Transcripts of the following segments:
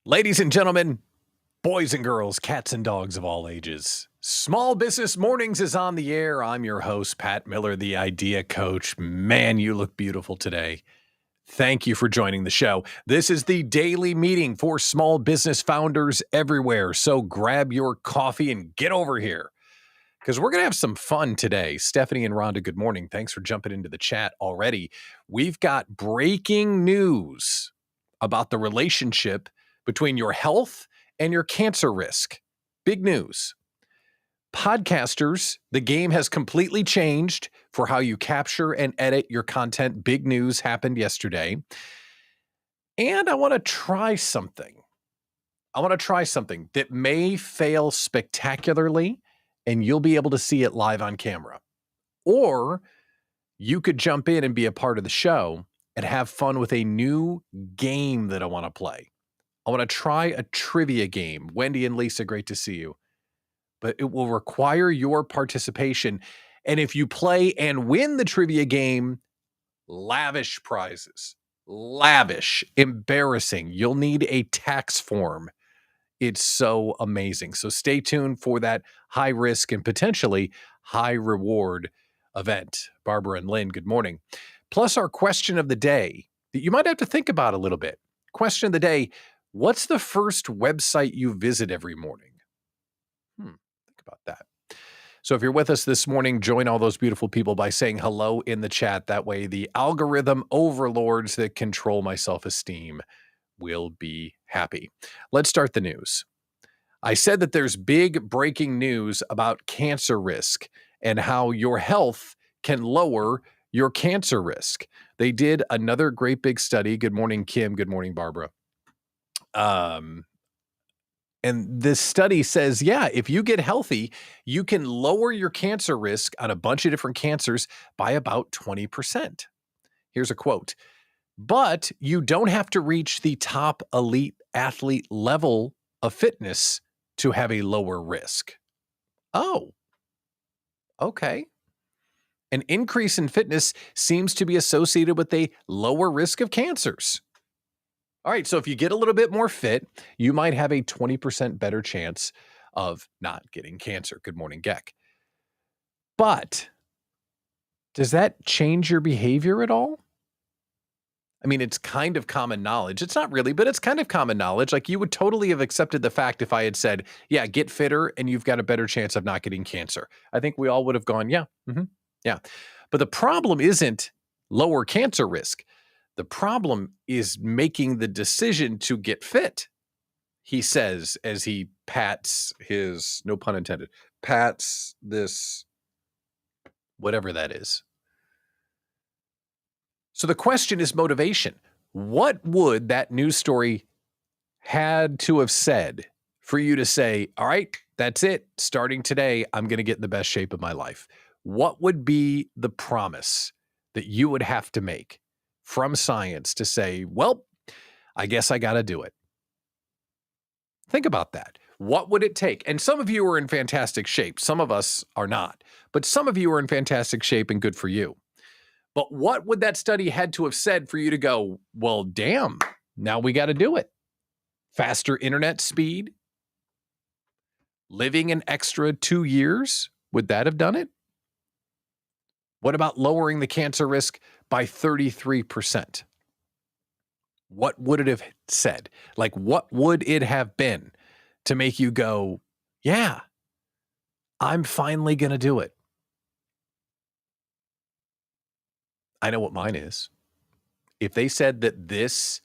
Ladies and gentlemen, boys and girls, cats and dogs of all ages, Small Business Mornings is on the air. I'm your host, Pat Miller, the Idea Coach. Man, you look beautiful today. Thank you for joining the show. This is the daily meeting for small business founders everywhere. So grab your coffee and get over here because we're going to have some fun today. Stephanie and Rhonda, good morning. Thanks for jumping into the chat already. We've got breaking news about the relationship between your health and your cancer risk. Big news. Podcasters, the game has completely changed for how you capture and edit your content. Big news happened yesterday. And I want to try something. That may fail spectacularly, and you'll be able to see it live on camera. Or you could jump in and be a part of the show and have fun with a new game that I want to play. I want to try a trivia game. Wendy and Lisa, great to see you. But it will require your participation. And if you play and win the trivia game, lavish prizes. Lavish, embarrassing. You'll need a tax form. It's so amazing. So stay tuned for that high risk and potentially high reward event. Barbara and Lynn, good morning. Plus our question of the day that you might have to think about a little bit. Question of the day. What's the first website you visit every morning? Think about that. So if you're with us this morning, join all those beautiful people by saying hello in the chat. That way the algorithm overlords that control my self-esteem will be happy. Let's start the news. I said that there's big breaking news about cancer risk and how your health can lower your cancer risk. They did another great big study. Good morning, Kim. Good morning, Barbara. And this study says, yeah, if you get healthy, you can lower your cancer risk on a bunch of different cancers by about 20%. Here's a quote. But you don't have to reach the top elite athlete level of fitness to have a lower risk. Oh, okay. An increase in fitness seems to be associated with a lower risk of cancers. All right, so if you get a little bit more fit, you might have a 20% better chance of not getting cancer. Good morning, Geck. But does that change your behavior at all? I mean, it's kind of common knowledge. It's not really, but it's kind of common knowledge. Like you would totally have accepted the fact if I had said, yeah, get fitter and you've got a better chance of not getting cancer. I think we all would have gone, yeah, yeah. But the problem isn't lower cancer risk. The problem is making the decision to get fit, he says as he pats his, no pun intended, pats this, whatever that is. So the question is motivation. What would that news story had to have said for you to say, all right, that's it. Starting today, I'm going to get in the best shape of my life? What would be the promise that you would have to make from science to say, well, I guess I got to do it? Think about that. What would it take? And some of you are in fantastic shape. Some of us are not. But some of you are in fantastic shape and good for you. But what would that study had to have said for you to go, well, damn, now we got to do it? Faster internet speed? Living an extra 2 years? Would that have done it? What about lowering the cancer risk by 33%? What would it have said? Like, what would it have been to make you go, yeah, I'm finally going to do it? I know what mine is. If they said that this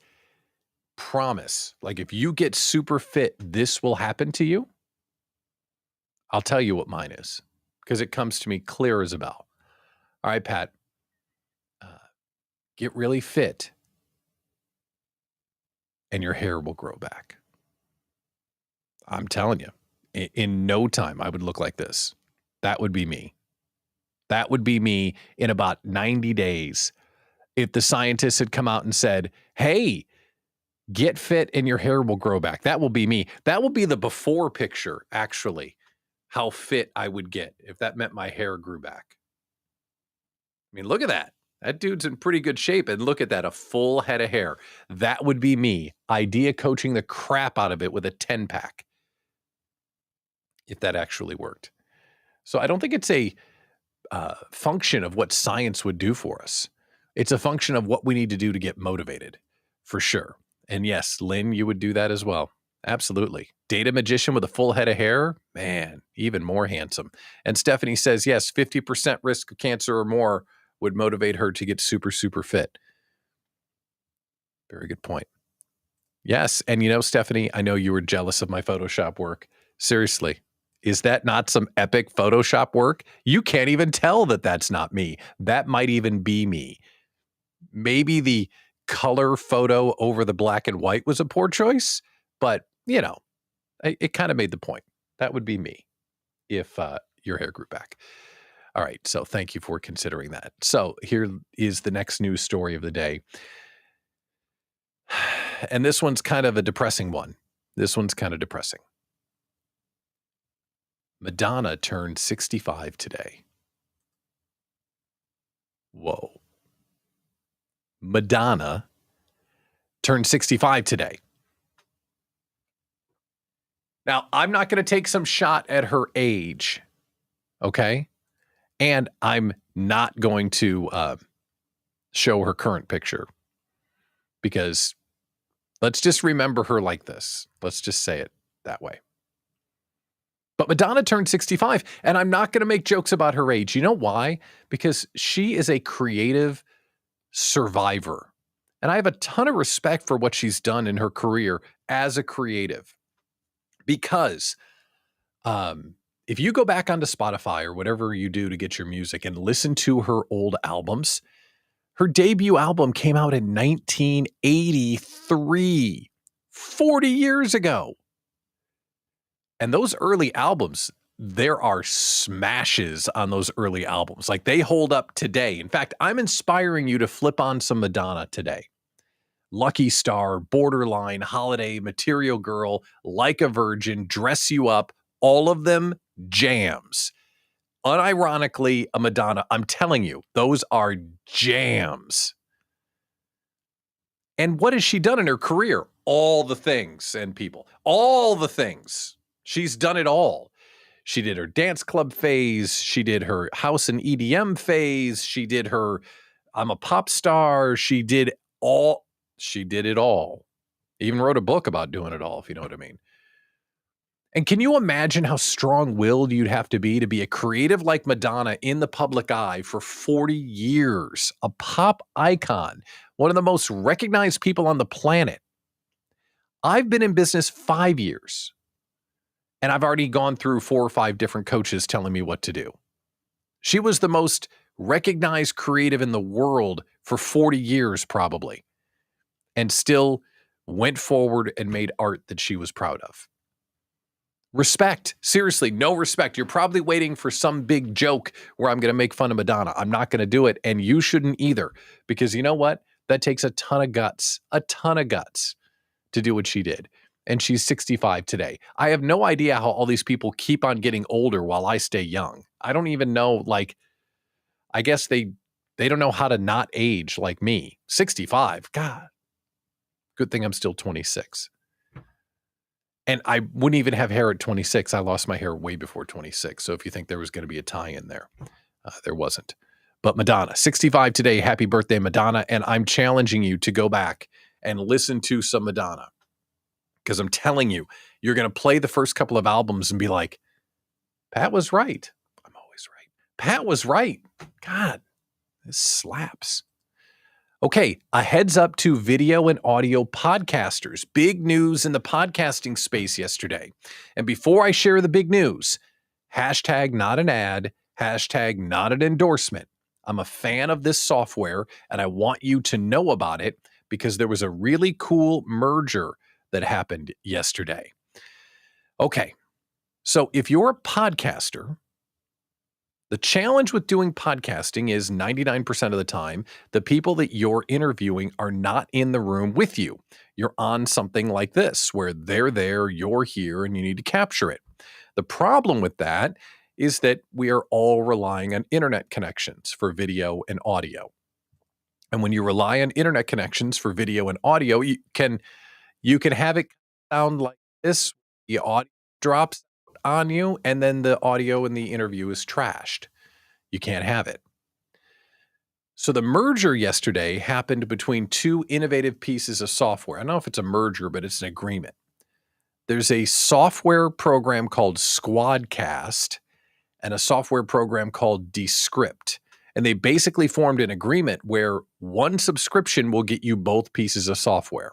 promise, like if you get super fit, this will happen to you, I'll tell you what mine is because it comes to me clear as a bell. All right, Pat, get really fit and your hair will grow back. I'm telling you, in no time, I would look like this. That would be me. That would be me in about 90 days. If the scientists had come out and said, hey, get fit and your hair will grow back. That will be me. That will be the before picture, actually, how fit I would get if that meant my hair grew back. I mean, look at that. That dude's in pretty good shape. And look at that, a full head of hair. That would be me. Idea coaching the crap out of it with a 10-pack. If that actually worked. So I don't think it's a function of what science would do for us. It's a function of what we need to do to get motivated, for sure. And yes, Lynn, you would do that as well. Absolutely. Data magician with a full head of hair, man, even more handsome. And Stephanie says, yes, 50% risk of cancer or more would motivate her to get super, super fit. Very good point. Yes. And Stephanie, I know you were jealous of my Photoshop work. Seriously. Is that not some epic Photoshop work? You can't even tell that that's not me. That might even be me. Maybe the color photo over the black and white was a poor choice, but it kind of made the point. That would be me if your hair grew back. All right. So thank you for considering that. So here is the next news story of the day. And this one's kind of a depressing one. This one's kind of depressing. Madonna turned 65 today. Whoa. Madonna turned 65 today. Now, I'm not going to take some shot at her age, okay? And I'm not going to show her current picture because let's just remember her like this. Let's just say it that way. But Madonna turned 65, and I'm not going to make jokes about her age. You know why? Because she is a creative survivor. And I have a ton of respect for what she's done in her career as a creative. Because if you go back onto Spotify or whatever you do to get your music and listen to her old albums, her debut album came out in 1983, 40 years ago. And those early albums, there are smashes on those early albums. Like they hold up today. In fact, I'm inspiring you to flip on some Madonna today. Lucky Star, Borderline, Holiday, Material Girl, Like a Virgin, Dress You Up, all of them jams. Unironically, a Madonna, I'm telling you, those are jams. And what has she done in her career? All the things and people, all the things. She's done it all. She did her dance club phase. She did her house and EDM phase. She did her I'm a pop star. She did it all. Even wrote a book about doing it all, if you know what I mean. And can you imagine how strong-willed you'd have to be a creative like Madonna in the public eye for 40 years, a pop icon, one of the most recognized people on the planet? I've been in business 5 years, and I've already gone through 4 or 5 different coaches telling me what to do. She was the most recognized creative in the world for 40 years, probably, and still went forward and made art that she was proud of. Respect. Seriously, no respect. You're probably waiting for some big joke where I'm going to make fun of Madonna. I'm not going to do it, and you shouldn't either, because you know what? That takes a ton of guts to do what she did. And she's 65 today. I have no idea how all these people keep on getting older while I stay young. I don't even know, I guess they don't know how to not age like me. 65. God. Good thing I'm still 26. And I wouldn't even have hair at 26. I lost my hair way before 26. So if you think there was going to be a tie-in there, there wasn't. But Madonna, 65 today. Happy birthday, Madonna. And I'm challenging you to go back and listen to some Madonna. Because I'm telling you, you're going to play the first couple of albums and be like, Pat was right. I'm always right. Pat was right. God, this slaps. Okay, a heads up to video and audio podcasters. Big news in the podcasting space yesterday. And before I share the big news, hashtag not an ad, hashtag not an endorsement. I'm a fan of this software, and I want you to know about it because there was a really cool merger that happened yesterday. Okay, so if you're a podcaster, the challenge with doing podcasting is 99% of the time, the people that you're interviewing are not in the room with you. You're on something like this, where they're there, you're here, and you need to capture it. The problem with that is that we are all relying on internet connections for video and audio. And when you rely on internet connections for video and audio, you can have it sound like this. The audio drops on you, and then the audio in the interview is trashed. You can't have it. So the merger yesterday happened between two innovative pieces of software. I don't know if it's a merger, but it's an agreement. There's a software program called Squadcast and a software program called Descript. And they basically formed an agreement where one subscription will get you both pieces of software.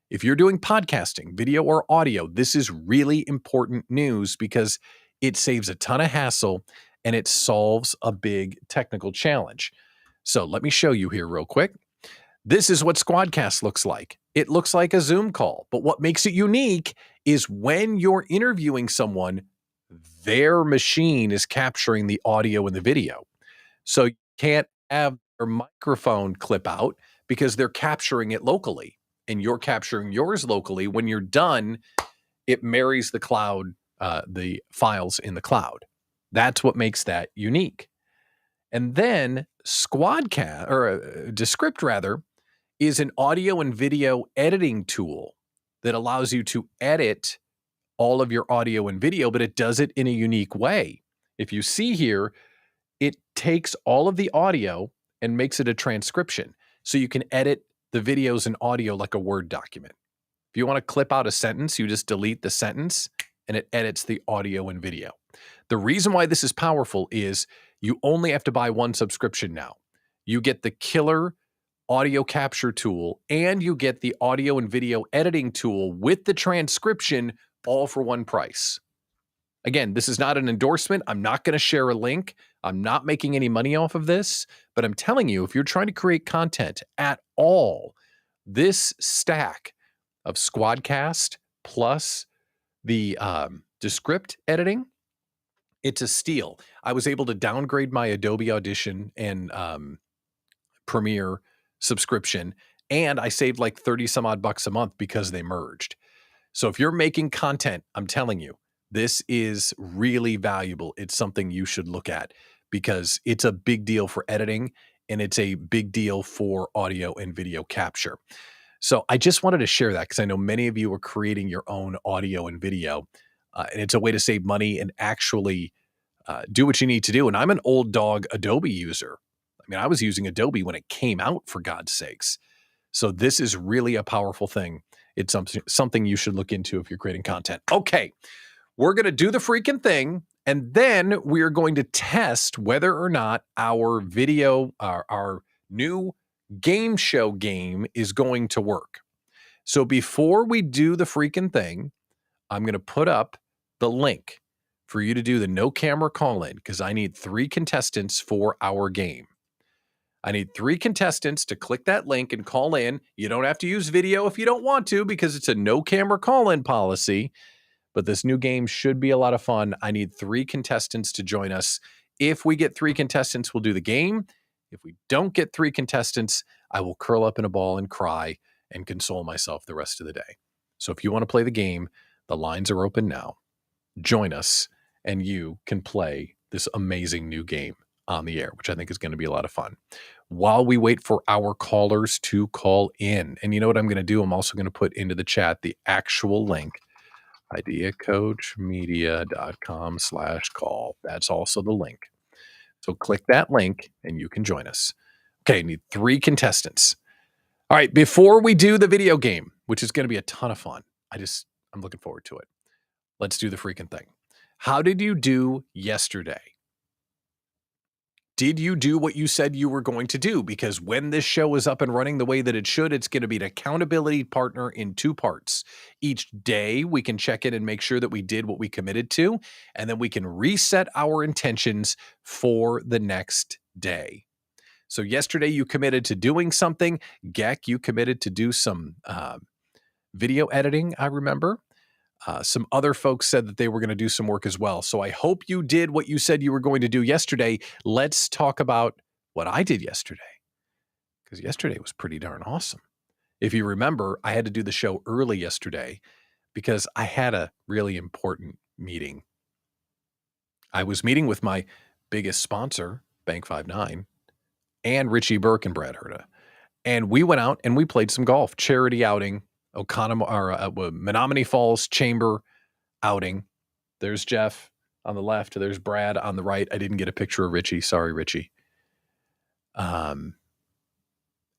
If you're doing podcasting, video or audio, this is really important news because it saves a ton of hassle and it solves a big technical challenge. So let me show you here real quick. This is what Squadcast looks like. It looks like a Zoom call, but what makes it unique is when you're interviewing someone, their machine is capturing the audio and the video. So you can't have your microphone clip out because they're capturing it locally and you're capturing yours locally. When you're done, it marries the cloud, the files in the cloud. That's what makes that unique. And then Squadcast, or Descript rather, is an audio and video editing tool that allows you to edit all of your audio and video, but it does it in a unique way. If you see here, it takes all of the audio and makes it a transcription. So you can edit the videos and audio like a Word document. If you want to clip out a sentence, you just delete the sentence and it edits the audio and video. The reason why this is powerful is you only have to buy one subscription now. You get the killer audio capture tool and you get the audio and video editing tool with the transcription all for one price. Again, this is not an endorsement. I'm not going to share a link. I'm not making any money off of this, but I'm telling you, if you're trying to create content at all, this stack of Squadcast plus the Descript editing, it's a steal. I was able to downgrade my Adobe Audition and Premiere subscription, and I saved like 30 some odd bucks a month because they merged. So if you're making content, I'm telling you, this is really valuable. It's something you should look at because it's a big deal for editing and it's a big deal for audio and video capture. So I just wanted to share that because I know many of you are creating your own audio and video, and it's a way to save money and actually do what you need to do. And I'm an old dog Adobe user. I mean, I was using Adobe when it came out, for God's sakes. So this is really a powerful thing. It's something you should look into if you're creating content. Okay, we're going to do the freaking thing, and then we are going to test whether or not our video, our new game show game is going to work. So before we do the freaking thing, I'm going to put up the link for you to do the no camera call in because I need 3 contestants for our game. I need 3 contestants to click that link and call in. You don't have to use video if you don't want to because it's a no camera call in policy, but this new game should be a lot of fun. I need 3 contestants to join us. If we get 3 contestants, we'll do the game. If we don't get 3 contestants, I will curl up in a ball and cry and console myself the rest of the day. So if you want to play the game, the lines are open now. Join us and you can play this amazing new game on the air, which I think is going to be a lot of fun. While we wait for our callers to call in, and you know what I'm going to do? I'm also going to put into the chat the actual link, ideacoachmedia.com/call. That's also the link. So click that link and you can join us. Okay, I need 3 contestants. All right, before we do the video game, which is going to be a ton of fun, I'm looking forward to it. Let's do the freaking thing. How did you do yesterday? Did you do what you said you were going to do? Because when this show is up and running the way that it should, it's going to be an accountability partner in 2 parts. Each day, we can check in and make sure that we did what we committed to, and then we can reset our intentions for the next day. So yesterday, you committed to doing something. Geck, you committed to do some video editing, I remember. Some other folks said that they were going to do some work as well. So I hope you did what you said you were going to do yesterday. Let's talk about what I did yesterday, because yesterday was pretty darn awesome. If you remember, I had to do the show early yesterday because I had a really important meeting. I was meeting with my biggest sponsor, Bank 59, and Richie Burke and Brad Herta. And we went out and we played some golf, charity outing, Menominee Falls Chamber outing. There's Jeff on the left. There's Brad on the right. I didn't get a picture of Richie. Sorry, Richie. And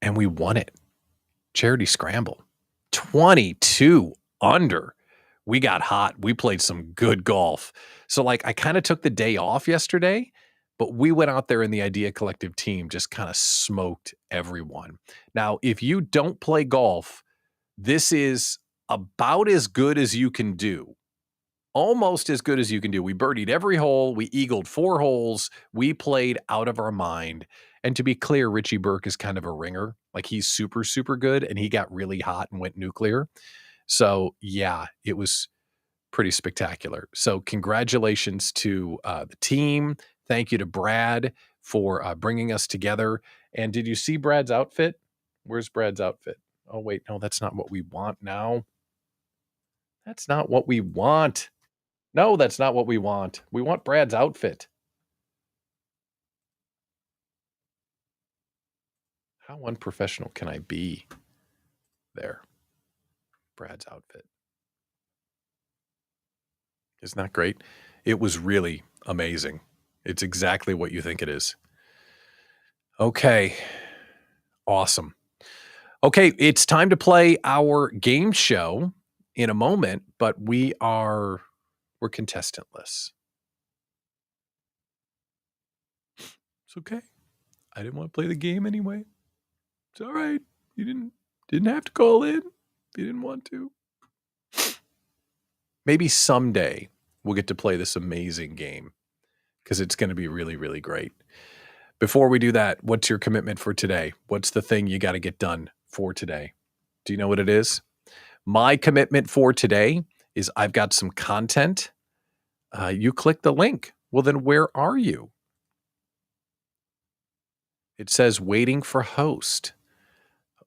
we won it. Charity scramble. 22 under. We got hot. We played some good golf. So like I kind of took the day off yesterday, but we went out there and the Idea Collective team just kind of smoked everyone. Now, if you don't play golf, this is about as good as you can do. Almost as good as you can do. We birdied every hole. We eagled 4 holes. We played out of our mind. And to be clear, Richie Burke is kind of a ringer. Like he's super, super good. And he got really hot and went nuclear. So yeah, it was pretty spectacular. So congratulations to the team. Thank you to Brad for bringing us together. And did you see Brad's outfit? Where's Brad's outfit? Oh, wait, no, that's not what we want now. That's not what we want. No, that's not what we want. We want Brad's outfit. How unprofessional can I be? There. Brad's outfit. Isn't that great? It was really amazing. It's exactly what you think it is. Okay. Awesome. Okay, it's time to play our game show in a moment, but we're contestantless. It's okay. I didn't want to play the game anyway. It's all right. You didn't have to call in if you didn't want to. Maybe someday we'll get to play this amazing game because it's going to be really, really great. Before we do that, what's your commitment for today? What's the thing you got to get done for today? Do you know what it is? My commitment for today is I've got some content. You click the link. Well, then where are you? It says waiting for host.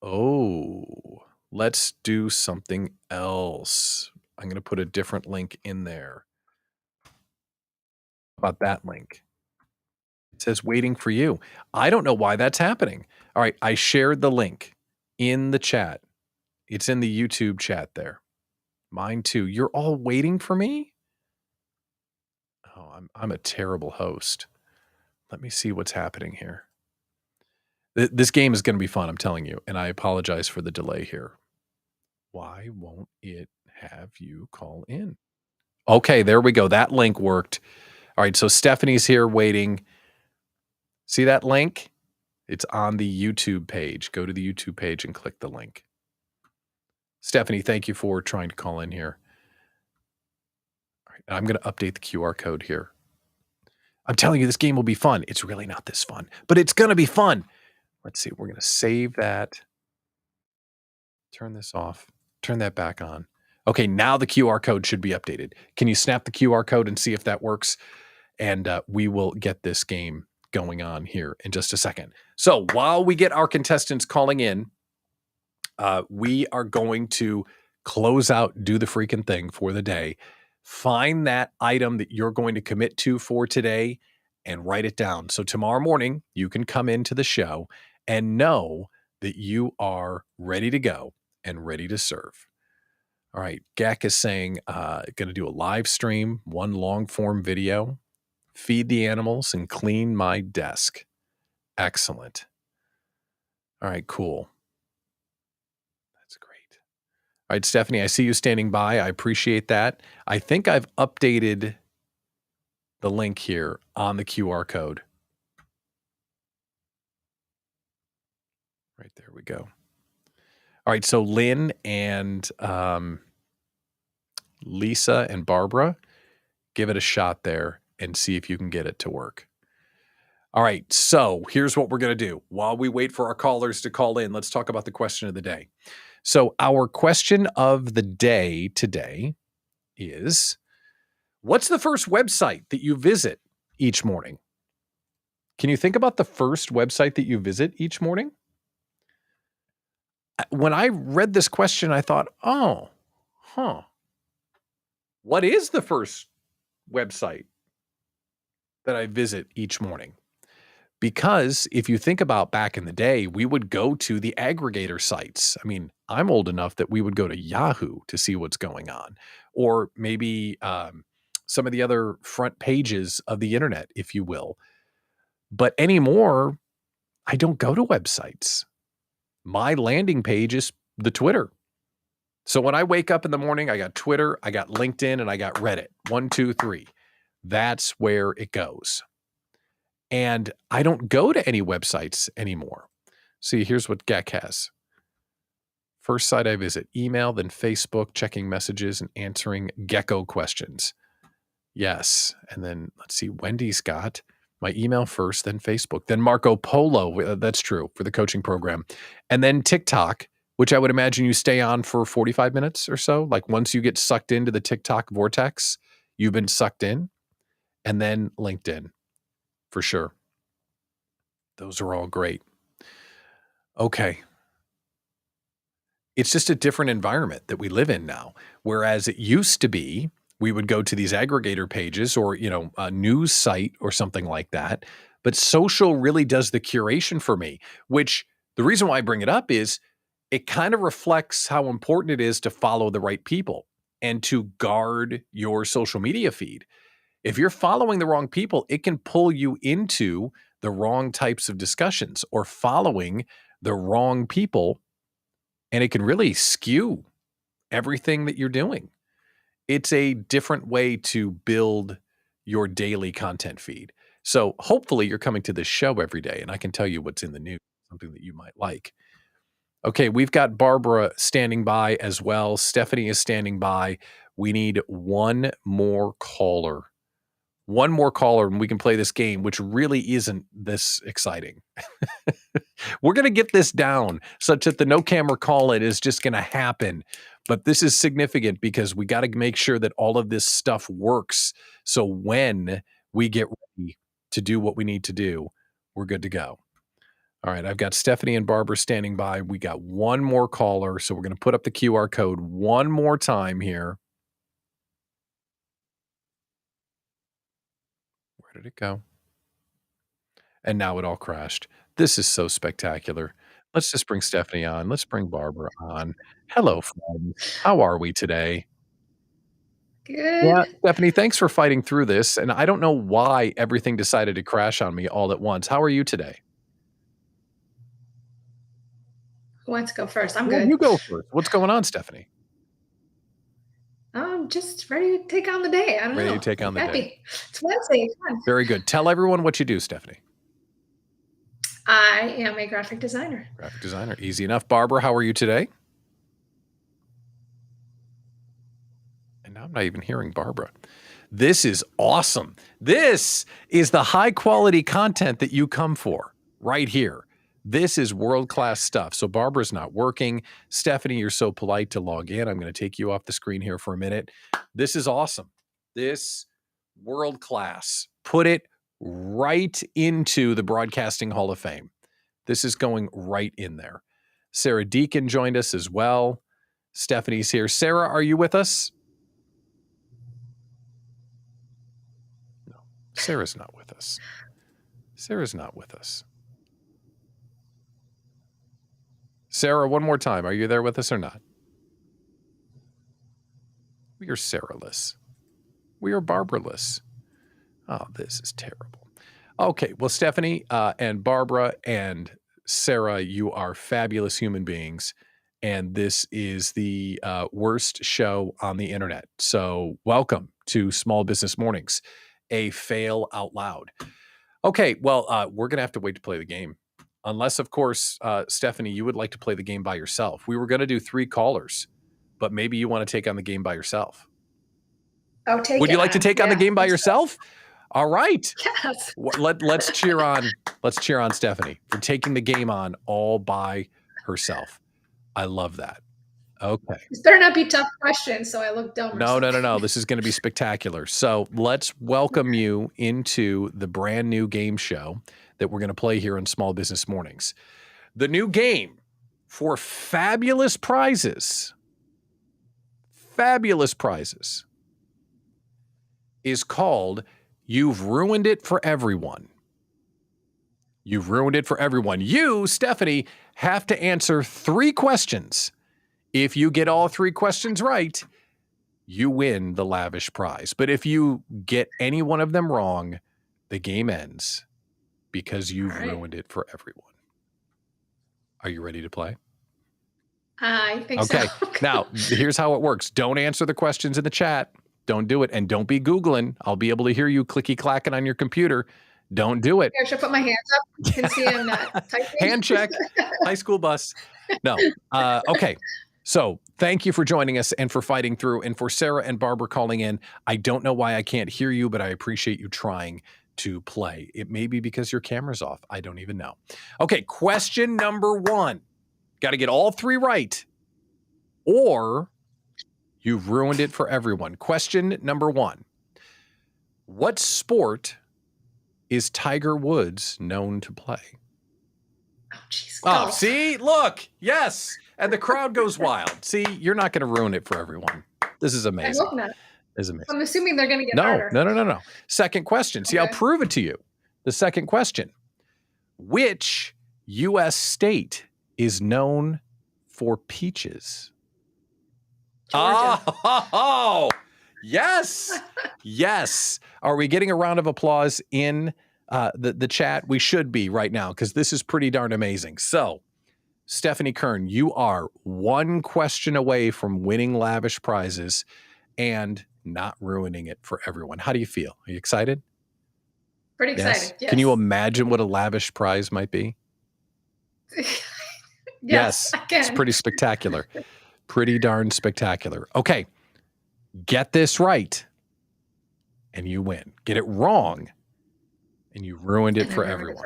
Oh, let's do something else. I'm going to put a different link in there. How about that link? It says waiting for you. I don't know why that's happening. All right, I shared the link in the chat. It's in the YouTube chat there. Mine too. You're all waiting for me? Oh, I'm a terrible host. Let me see what's happening here. This game is going to be fun, I'm telling you, and I apologize for the delay here. Why won't it have you call in? Okay, there we go. That link worked. All right, so Stephanie's here waiting. See that link? It's on the YouTube page. Go to the YouTube page and click the link. Stephanie, thank you for trying to call in here. All right, I'm going to update the QR code here. I'm telling you, this game will be fun. It's really not this fun, but it's going to be fun. Let's see. We're going to save that. Turn this off. Turn that back on. Okay, now the QR code should be updated. Can you snap the QR code and see if that works? And we will get this game going on here in just a second. So while we get our contestants calling in, we are going to close out Do the Freaking Thing for the day. Find that item that you're going to commit to for today and write it down. So tomorrow morning, you can come into the show and know that you are ready to go and ready to serve. All right, Gak is saying, going to do a live stream, one long form video, feed the animals, and clean my desk. Excellent. All right, cool. That's great. All right, Stephanie, I see you standing by. I appreciate that. I think I've updated the link here on the QR code. Right there we go. All right, so Lynn and Lisa and Barbara, give it a shot there and see if you can get it to work. All right, so here's what we're going to do. While we wait for our callers to call in, let's talk about the question of the day. So our question of the day today is, what's the first website that you visit each morning? Can you think about the first website that you visit each morning? When I read this question, I thought, what is the first website that I visit each morning? Because if you think about back in the day, we would go to the aggregator sites. I mean, I'm old enough that we would go to Yahoo to see what's going on, or maybe some of the other front pages of the internet, if you will. But anymore, I don't go to websites. My landing page is the Twitter. So when I wake up in the morning, I got Twitter, I got LinkedIn, and I got Reddit. 1, 2, 3. That's where it goes. And I don't go to any websites anymore. See, here's what Geck has. First site I visit, email, then Facebook, checking messages and answering Gecko questions. Yes. And then let's see, Wendy's got my email first, then Facebook, then Marco Polo. That's true for the coaching program. And then TikTok, which I would imagine you stay on for 45 minutes or so. Like once you get sucked into the TikTok vortex, you've been sucked in. And then LinkedIn for sure. Those are all great. Okay. It's just a different environment that we live in now. Whereas it used to be, we would go to these aggregator pages or, a news site or something like that. But social really does the curation for me, which the reason why I bring it up is it kind of reflects how important it is to follow the right people and to guard your social media feed. If you're following the wrong people, it can pull you into the wrong types of discussions or following the wrong people, and it can really skew everything that you're doing. It's a different way to build your daily content feed. So hopefully you're coming to this show every day, and I can tell you what's in the news, something that you might like. Okay, we've got Barbara standing by as well. Stephanie is standing by. We need one more caller. One more caller, and we can play this game, which really isn't this exciting. We're going to get this down such that the no camera call-in is just going to happen. But this is significant because we got to make sure that all of this stuff works. So when we get ready to do what we need to do, we're good to go. All right, I've got Stephanie and Barbara standing by. We got one more caller, so we're going to put up the QR code one more time here. Where did it go? And now it all crashed. This is so spectacular. Let's just bring Stephanie on. Let's bring Barbara on. Hello, friends. How are we today? Yeah, Good. Stephanie, thanks for fighting through this. And I don't know why everything decided to crash on me all at once. How are you today? Who wants to go first? I'm Yeah, good. you go first. What's going on, Stephanie? I'm just ready to take on the day. I don't Ready know. to take on the day. Happy. It's Wednesday. It's fun. Very good. Tell everyone what you do, Stephanie. I am a graphic designer. Graphic designer. Easy enough. Barbara, how are you today? And now I'm not even hearing Barbara. This is awesome. This is the high quality content that you come for right here. This is world-class stuff. So Barbara's not working. Stephanie, you're so polite to log in. I'm going to take you off the screen here for a minute. This is awesome. This world-class. Put it right into the Broadcasting Hall of Fame. This is going right in there. Sarah Deacon joined us as well. Stephanie's here. Sarah, are you with us? No, Sarah's not with us. Sarah's not with us. Sarah, one more time. Are you there with us or not? We are Sarah-less. We are Barbara-less. Oh, this is terrible. Okay, well, Stephanie and Barbara and Sarah, you are fabulous human beings. And this is the worst show on the internet. So welcome to Small Business Mornings, a fail out loud. Okay, well, we're going to have to wait to play the game. Unless, of course, Stephanie, you would like to play the game by yourself. We were going to do 3 callers, but maybe you want to take on the game by yourself. Oh, take Would it you like to on. take on the Yeah, game by let's go. yourself? All right. Yes. Let's cheer on. Let's cheer on Stephanie for taking the game on all by herself. I love that. Okay. This better not be tough questions, so I look dumb. No. This is going to be spectacular. So let's welcome you into the brand new game show that we're going to play here on Small Business Mornings. The new game for fabulous prizes is called You've Ruined It for Everyone. You've ruined it for everyone. You, Stephanie, have to answer 3 questions. If you get all 3 questions right, you win the lavish prize. But if you get any one of them wrong, the game ends because you've ruined it for everyone. Are you ready to play? I think so. Okay. Now, here's how it works. Don't answer the questions in the chat. Don't do it. And don't be Googling. I'll be able to hear you clicky-clacking on your computer. Don't do it. Here, should I put my hands up? You can see I'm not typing. Hand check. High school bus. No. Okay. So thank you for joining us and for fighting through, and for Sarah and Barbara calling in. I don't know why I can't hear you, but I appreciate you trying to play. It may be because your camera's off. I don't even know. Okay. Question number 1. Got to get all 3 right, or you've ruined it for everyone. Question number 1. What sport is Tiger Woods known to play? Oh, jeez. Oh, see? Look. Yes. And the crowd goes wild. See, you're not going to ruin it for everyone. This is amazing. I hope not. This is amazing. I'm assuming they're going to get harder. No. Second question. See, Okay. I'll prove it to you. The second question. Which U.S. state is known for peaches? Georgia. Oh, yes. Yes. Are we getting a round of applause in the chat? We should be right now, because this is pretty darn amazing. So, Stephanie Kern, you are 1 question away from winning lavish prizes and not ruining it for everyone. How do you feel? Are you excited? Pretty excited. Yes. Can you imagine what a lavish prize might be? Yes, I can. It's pretty spectacular. Pretty darn spectacular. Okay. Get this right, and you win. Get it wrong, and you ruined it for everyone.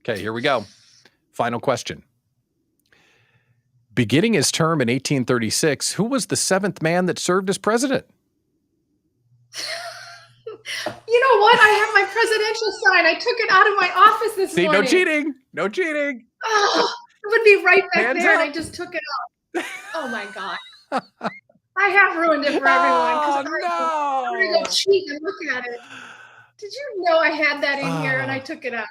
Okay, here we go. Final question. Beginning his term in 1836, who was the 7th man that served as president? You know what? I have my presidential sign. I took it out of my office this morning. No cheating. No cheating. Oh, it would be right back Hands there, up. and I just took it out. Oh, my God. I have ruined it for everyone. Oh, I'm going to go cheat and look at it. Did you know I had that in here, and I took it out?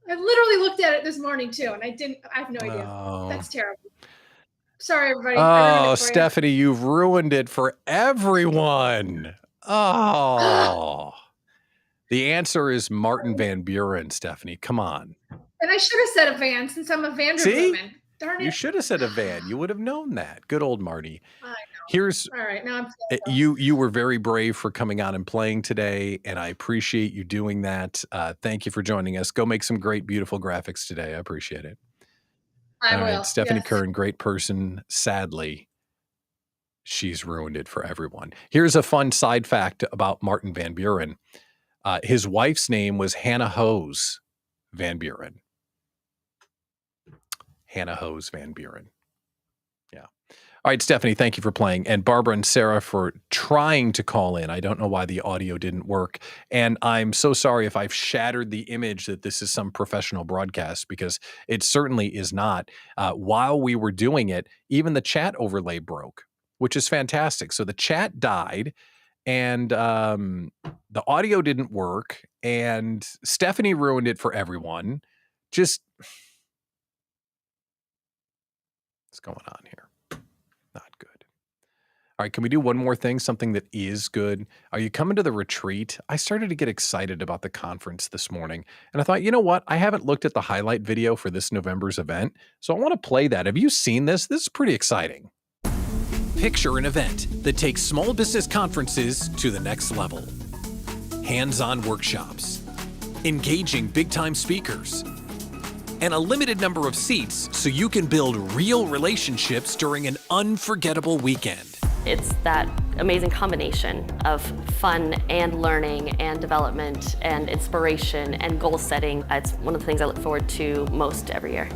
I literally looked at it this morning, too, and I have no idea. Oh. That's terrible. Sorry, everybody. I ruined Oh, it for you. Stephanie, you've ruined it for everyone. Oh. The answer is Martin Van Buren, Stephanie. Come on. And I should have said a van, since I'm a Vanderbilt See? woman. Darn it. You should have said a van. You would have known that. Good old Marty. I know. Here's All right, now I'm you were very brave for coming on and playing today, and I appreciate you doing that. Thank you for joining us. Go make some great, beautiful graphics today. I appreciate it. I All will. right, Stephanie Yes. Kern, great person. Sadly, she's ruined it for everyone. Here's a fun side fact about Martin Van Buren. His wife's name was Hannah Hose Van Buren. Hannah Hose Van Buren. Yeah. All right, Stephanie, thank you for playing. And Barbara and Sarah for trying to call in. I don't know why the audio didn't work. And I'm so sorry if I've shattered the image that this is some professional broadcast, because it certainly is not. While we were doing it, even the chat overlay broke, which is fantastic. So the chat died, and the audio didn't work, and Stephanie ruined it for everyone. Just what's going on here? Not good. All right, can we do one more thing, something that is good? Are you coming to the retreat? I started to get excited about the conference this morning, and I thought, you know what? I haven't looked at the highlight video for this November's event, so I want to play that. Have you seen this? This is pretty exciting. Picture an event that takes small business conferences to the next level. Hands-on workshops, engaging big-time speakers, and a limited number of seats so you can build real relationships during an unforgettable weekend. It's that amazing combination of fun and learning and development and inspiration and goal setting. It's one of the things I look forward to most every year.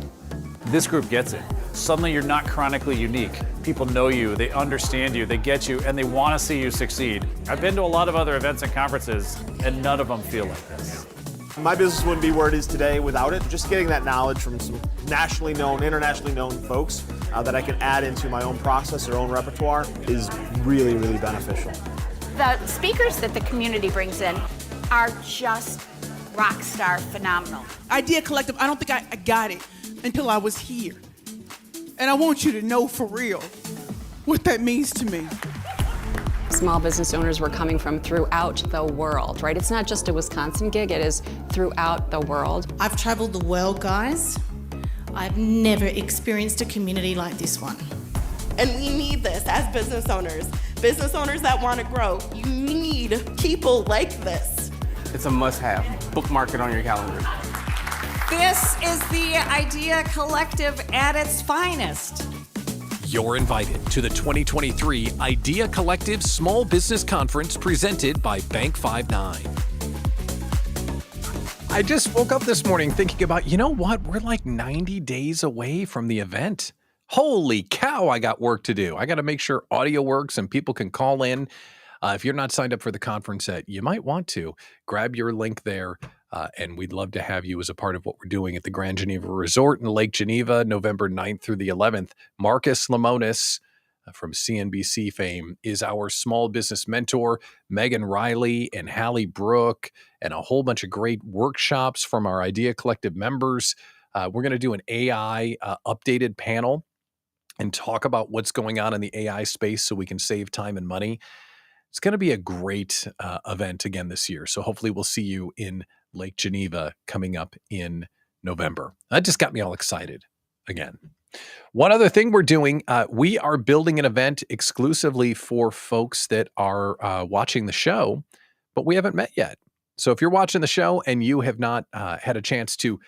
This group gets it. Suddenly you're not chronically unique. People know you, they understand you, they get you, and they want to see you succeed. I've been to a lot of other events and conferences, and none of them feel like this. My business wouldn't be where it is today without it. Just getting that knowledge from some nationally known, internationally known folks that I can add into my own process or own repertoire is really, really beneficial. The speakers that the community brings in are just rock star, phenomenal. Idea Collective, I don't think I got it until I was here. And I want you to know for real what that means to me. Small business owners were coming from throughout the world, right? It's not just a Wisconsin gig, it is throughout the world. I've traveled the world, guys. I've never experienced a community like this one. And we need this as business owners that want to grow. You need people like this. It's a must-have. Bookmark it on your calendar. This is the Idea Collective at its finest. You're invited to the 2023 Idea Collective Small Business Conference presented by Bank 59. I just woke up this morning thinking about, you know what? We're like 90 days away from the event. Holy cow, I got work to do. I got to make sure audio works and people can call in. If you're not signed up for the conference yet, you might want to grab your link there. And we'd love to have you as a part of what we're doing at the Grand Geneva Resort in Lake Geneva, November 9th through the 11th. Marcus Lemonis from CNBC fame is our small business mentor. Megan Riley and Hallie Brooke and a whole bunch of great workshops from our Idea Collective members. We're going to do an AI updated panel and talk about what's going on in the AI space so we can save time and money. It's going to be a great event again this year. So hopefully we'll see you in Lake Geneva coming up in November. That just got me all excited again. One other thing we're doing, we are building an event exclusively for folks that are watching the show, but we haven't met yet. So if you're watching the show and you have not had a chance to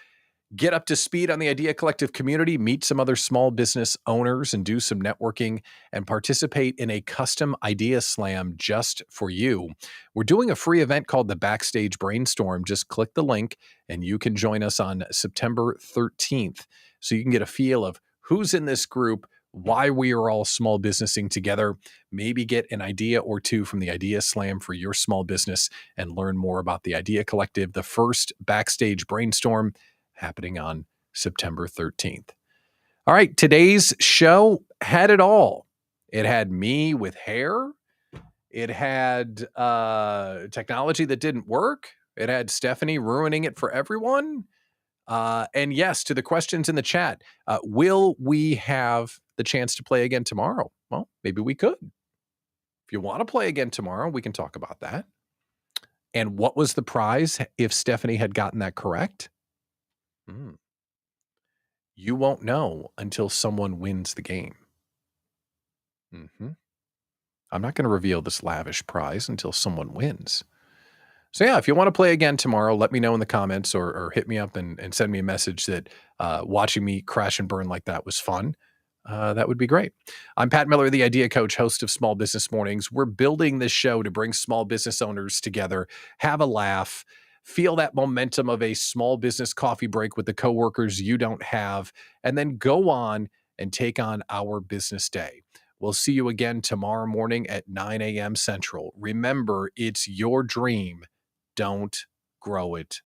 get up to speed on the Idea Collective community, meet some other small business owners and do some networking and participate in a custom idea slam just for you. We're doing a free event called the Backstage Brainstorm. Just click the link and you can join us on September 13th. So you can get a feel of who's in this group, why we are all small businessing together, maybe get an idea or two from the Idea Slam for your small business and learn more about the Idea Collective, the first Backstage Brainstorm happening on September 13th. All right, today's show had it all. It had me with hair. It had technology that didn't work. It had Stephanie ruining it for everyone. And yes, to the questions in the chat, will we have the chance to play again tomorrow? Well, maybe we could. If you want to play again tomorrow, we can talk about that. And what was the prize if Stephanie had gotten that correct? You won't know until someone wins the game. I'm not going to reveal this lavish prize until someone wins. So yeah, if you want to play again tomorrow, let me know in the comments or hit me up and send me a message that watching me crash and burn like that was fun. That would be great. I'm Pat Miller, the Idea Coach, host of Small Business Mornings. We're building this show to bring small business owners together, have a laugh, feel that momentum of a small business coffee break with the coworkers you don't have, and then go on and take on our business day. We'll see you again tomorrow morning at 9 a.m. Central. Remember, it's your dream. Don't grow it